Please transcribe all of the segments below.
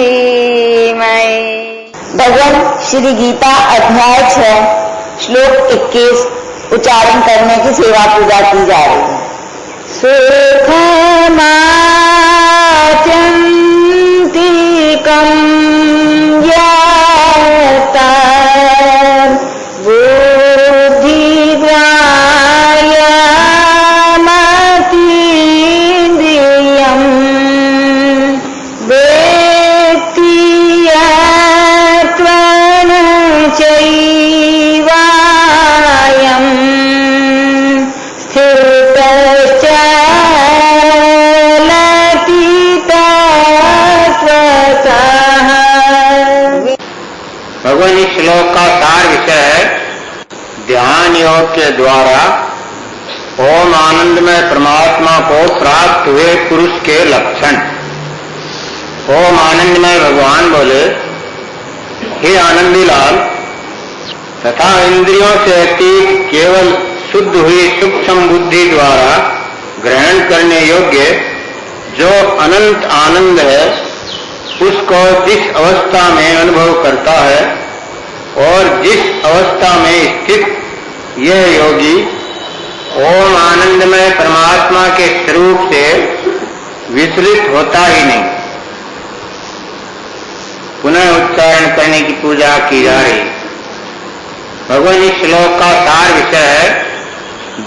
धीमहि। भगवद श्री गीता अध्याय 6 श्लोक 21 उच्चारण करने की सेवा पूजा की जा रही है। सुखमाचन्तिकं यत् बुद्धिग्राह्यमतीन्द्रियं वेत्ति यत्त्वं चैवायं स्थितश्चलति तत्त्वतः। भगवान इस श्लोक का सार विषय है ध्यान योग के द्वारा ओम आनंदमय परमात्मा को प्राप्त हुए पुरुष के लक्षण। ओम आनंदमय भगवान बोले, हे आनंदी लाल, तथा इंद्रियों से अतीत केवल शुद्ध हुई सूक्ष्म बुद्धि द्वारा ग्रहण करने योग्य जो अनंत आनंद है, उसको जिस अवस्था में अनुभव करता है और जिस अवस्था में स्थित यह योगी ओम आनंदमय परमात्मा के स्वरूप से विचलित होता ही नहीं। पुनः उच्चारण करने की पूजा की जा रही। भगवान इस श्लोक का सार विषय है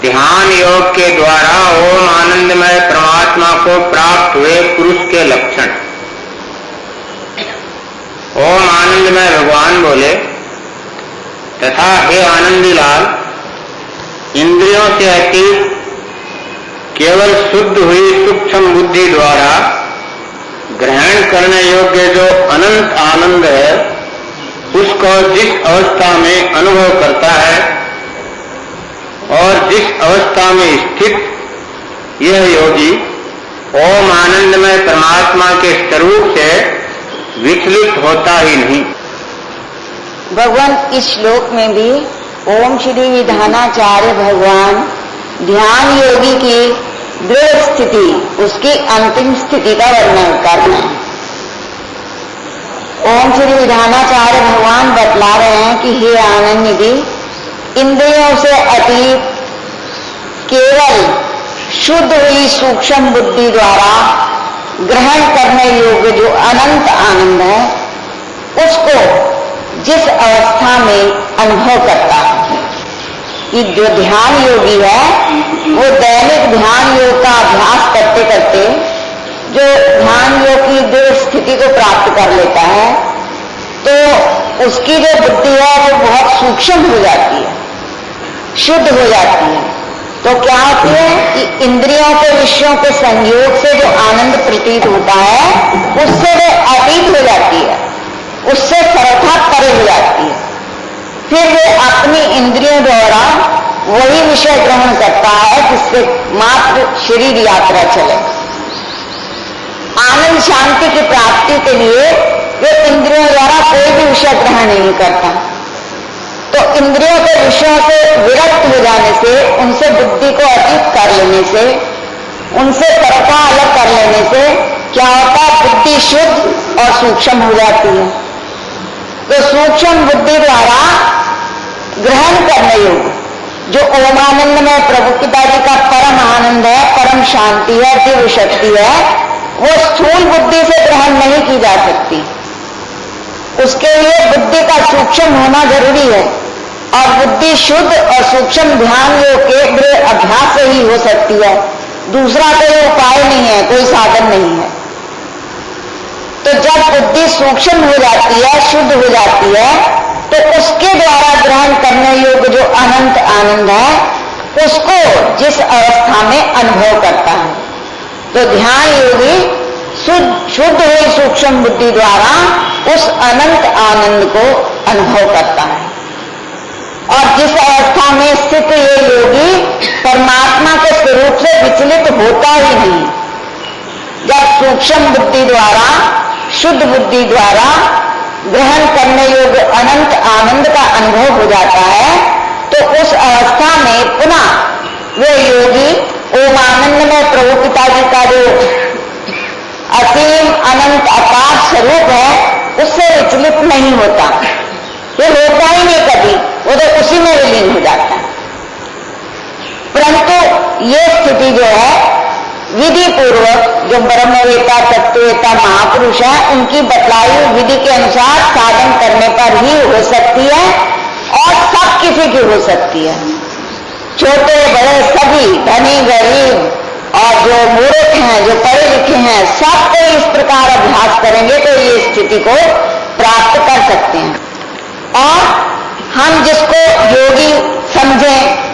ध्यान योग के द्वारा ओम आनंदमय परमात्मा को प्राप्त हुए पुरुष के लक्षण। ओम आनंदमय भगवान बोले, तथा हे आनंदी लाल, इंद्रियों से अतीत केवल शुद्ध हुई सूक्ष्म बुद्धि द्वारा ग्रहण करने योग्य जो अनंत आनंद है, उसको जिस अवस्था में अनुभव करता है और जिस अवस्था में स्थित यह योगी ओम आनंदमय परमात्मा के स्वरूप से विचलित होता ही नहीं। भगवान इस श्लोक में भी ओम श्री विधानाचार्य भगवान ध्यान योगी की दृढ़ स्थिति, उसकी अंतिम स्थिति का वर्णन कर रहे हैं। ओम श्री विधानाचार्य भगवान बतला रहे हैं कि हे आनंद निधि, इंद्रियों से अतीत केवल शुद्ध हुई सूक्ष्म बुद्धि द्वारा ग्रहण करने योग्य जो अनंत आनंद है, उसको जिस अवस्था में अनुभव करता है कि जो ध्यान योगी है वो दैनिक ध्यान योग का अभ्यास करते करते जो ध्यान योग की दृढ़ स्थिति को प्राप्त कर लेता है, तो उसकी जो बुद्धि है वो बहुत सूक्ष्म हो जाती है, शुद्ध हो जाती है। तो क्या होती है कि इंद्रियों के विषयों के संयोग से जो आनंद प्रतीत होता है उससे वो अतीत हो जाती है, उससे सर्वथा परे हो जाती है। फिर वे अपनी इंद्रियों द्वारा वही विषय ग्रहण करता है जिससे मात्र शरीर यात्रा चले। आनंद शांति की प्राप्ति के लिए वे इंद्रियों द्वारा कोई भी विषय ग्रहण नहीं करता। तो इंद्रियों के विषयों से विरक्त हो जाने से, उनसे बुद्धि को अतीत कर लेने से, उनसे सर्वथा अलग कर लेने से क्या होता है, बुद्धि शुद्ध और सूक्ष्म हो जाती है। तो सूक्ष्म बुद्धि द्वारा ग्रहण करने योग्य जो ओमानंदमय प्रभु पिताजी का परम आनंद है, परम शांति है, दिव्य शक्ति है, वो स्थूल बुद्धि से ग्रहण नहीं की जा सकती। उसके लिए बुद्धि का सूक्ष्म होना जरूरी है और बुद्धि शुद्ध और सूक्ष्म ध्यान योग के दृढ़ अभ्यास से ही हो सकती है। दूसरा कोई उपाय नहीं है, कोई साधन नहीं है। तो जब बुद्धि सूक्ष्म हो जाती है, शुद्ध हो जाती है, तो उसके द्वारा ग्रहण करने योग्य जो अनंत आनंद है उसको जिस अवस्था में अनुभव करता है, तो ध्यान योगी शुद्ध हुई सूक्ष्म बुद्धि द्वारा उस अनंत आनंद को अनुभव करता है। और जिस अवस्था में स्थित ये योगी परमात्मा के स्वरूप से विचलित होता ही नहीं। जब सूक्ष्म बुद्धि द्वारा, शुद्ध बुद्धि द्वारा ग्रहण करने योग्य अनंत आनंद का अनुभव हो जाता है, तो उस अवस्था में पुनः वे योगी ओम आनंदमय प्रभु पिताजी का जो असीम अनंत अपार स्वरूप है उससे विचलित नहीं होता, ये होता ही नहीं कभी, वो तो उसी में विलीन हो जाता है। परंतु ये स्थिति जो है विधि पूर्वक जो ब्रह्मवेता तत्ववेता महापुरुष है उनकी बतलाई हुई विधि के अनुसार साधन करने पर ही हो सकती है और सब किसी की हो सकती है, छोटे बड़े सभी, धनी गरीब और जो मूर्ख हैं, जो पढ़े लिखे हैं, सब को इस प्रकार अभ्यास करेंगे तो ये स्थिति को प्राप्त कर सकते हैं। और हम जिसको योगी समझें,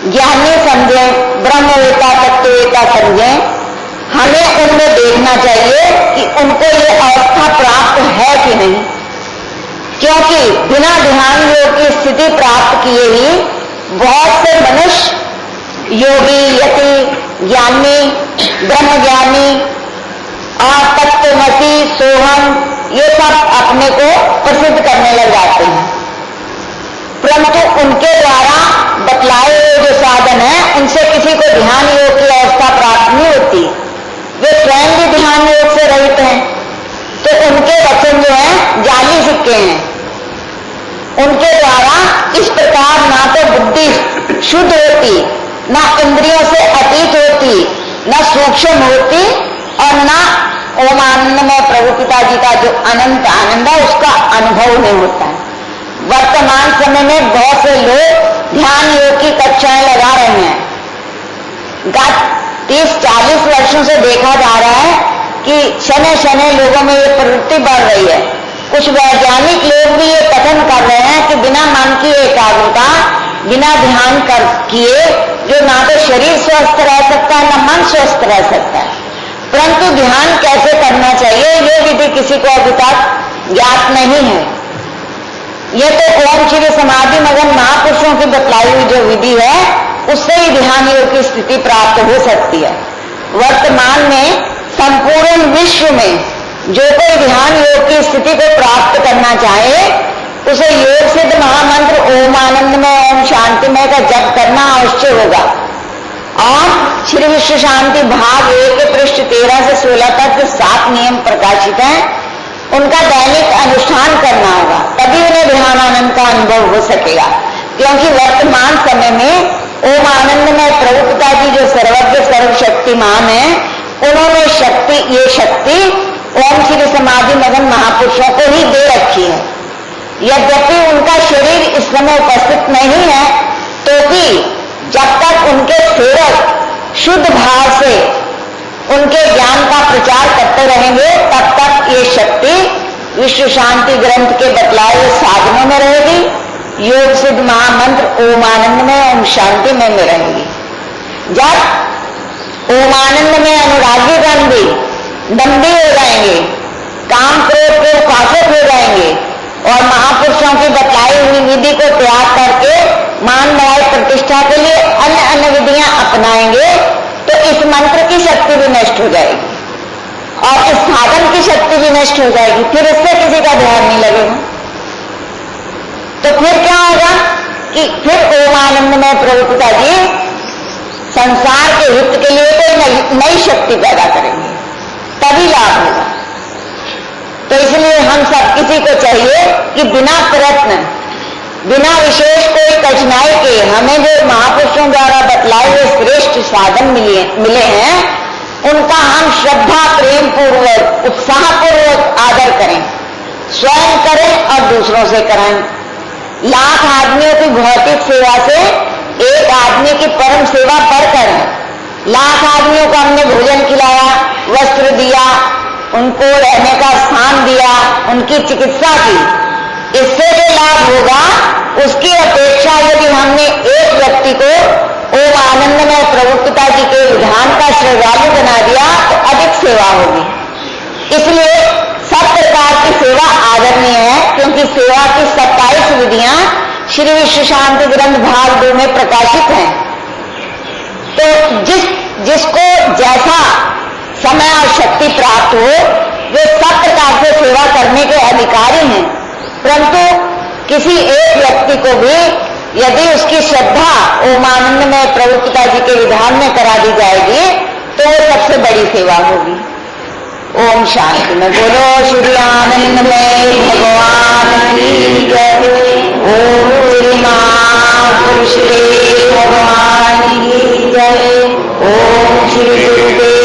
ज्ञानी समझें, ब्रह्मवेता तत्ववेता समझें, हमें उनमें देखना चाहिए कि उनको ये अवस्था प्राप्त है कि नहीं, क्योंकि बिना ध्यान योग की स्थिति प्राप्त किए ही बहुत से मनुष्य योगी, यति, ज्ञानी, ब्रह्मज्ञानी और तत्वमसी, सोहम, ये सब अपने को प्रसिद्ध करने लग जाते हैं, परंतु उनके द्वारा बतलाए हुए जो साधन है उनसे किसी को ध्यान योग की अवस्था प्राप्त नहीं होती। वे स्वयं भी ध्यान योग से रहित हैं, तो उनके वचन जो है जाली सिक्के हैं। उनके द्वारा इस प्रकार ना तो बुद्धि शुद्ध होती, ना इंद्रियों से अतीत होती, ना सूक्ष्म होती और ना ओम आनंद में प्रभु पिताजी का जो अनंत आनंद है उसका अनुभव नहीं होता है। वर्तमान समय में बहुत से लोग ध्यान योग की कक्षाएं लगा रहे हैं। गत 30-40 वर्षों से देखा जा रहा है कि शनै शनै लोगों में ये प्रवृत्ति बढ़ रही है। कुछ वैज्ञानिक लोग भी ये कथन कर रहे हैं कि बिना मन की एकाग्रता, बिना ध्यान कर किए जो ना तो शरीर स्वस्थ रह सकता है, ना मन स्वस्थ रह सकता है। परंतु ध्यान कैसे करना चाहिए ये विधि किसी को अभी तक ज्ञात नहीं है। ये तो ओम श्री समाधि मगन महापुरुषों की बतलाई हुई जो विधि है उससे ही ध्यान योग की स्थिति प्राप्त हो सकती है। वर्तमान में संपूर्ण विश्व में जो कोई ध्यान योग की स्थिति को प्राप्त करना चाहे उसे योग सिद्ध महामंत्र ओम आनंदमय ओम शांतिमय का जप करना अवश्य होगा और श्री विश्व शांति भाग 1 पृष्ठ 13 से 16 तक जो 7 नियम प्रकाशित हैं उनका दैनिक अनुष्ठान करना होगा, तभी उन्हें ध्यान आनंद का अनुभव हो सकेगा। क्योंकि वर्तमान समय में ओम आनंदमय प्रभु पिताजी जो सर्वज्ञ सर्वशक्तिमान है उन्होंने ये शक्ति ओम श्री समाधि मगन महापुरुषों को ही दे रखी है। यद्यपि उनका शरीर इस समय उपस्थित नहीं है तो भी जब तक उनके सेवक शुद्ध भाव से उनके ज्ञान का प्रचार करते रहेंगे तब तक ये शक्ति विश्व शांति ग्रंथ के बतलाए हुए साधनों में रहेगी, योग सिद्ध महामंत्र ओम आनंद में ओम शांति में रहेगी। जब ओम आनंद में अनुरागी गण भी दंडी हो जाएंगे, काम क्रोध के उपासक हो जाएंगे और महापुरुषों की बतलाई हुई विधि को त्याग करके मान न्याय प्रतिष्ठा के लिए अन्य अन्य विधियां अपनाएंगे तो इस मंत्र की शक्ति भी नष्ट हो जाएगी और इस साधन की शक्ति भी नष्ट हो जाएगी, फिर इससे किसी का ध्यान नहीं लगेगा। तो फिर क्या होगा कि फिर ओम आनंद में प्रभु पिताजी संसार के हित के लिए कोई नई शक्ति पैदा करेंगे, तभी लाभ होगा। तो इसलिए हम सब किसी को चाहिए कि बिना प्रयत्न, बिना विशेष कोई कठिनाई के हमें जो महापुरुषों द्वारा बतलाए हुए श्रेष्ठ साधन मिले हैं उनका हम श्रद्धा प्रेम पूर्वक उत्साह पूर्वक आदर करें, स्वयं करें और दूसरों से कराएं। लाख आदमियों की भौतिक सेवा से एक आदमी की परम सेवा बढ़कर है। लाख आदमियों को हमने भोजन खिलाया, वस्त्र दिया, उनको रहने का स्थान दिया, उनकी चिकित्सा की, इससे जो लाभ होगा उसकी अपेक्षा यदि हमने एक व्यक्ति को ओम आनंद में प्रभु पिताजी के विधान का श्रद्धालु बना दिया तो अधिक सेवा होगी। इसलिए सब प्रकार की सेवा आदरणीय है, क्योंकि सेवा की 27 विधियां श्री विश्व शांति ग्रंथ भाग 2 में प्रकाशित हैं। तो जिसको जैसा समय और शक्ति प्राप्त हो वे सब प्रकार से सेवा करने के अधिकारी हैं, परंतु किसी एक व्यक्ति को भी यदि उसकी श्रद्धा ओम आनंद में प्रभु पिताजी के विधान में करा दी जाएगी तो वो सबसे बड़ी सेवा होगी। ओम ओम शांति में बोलो श्री आनंदमय भगवान की जय। ओम श्री महापुरुष देव भगवान की जय। ओम श्री गुरुदेव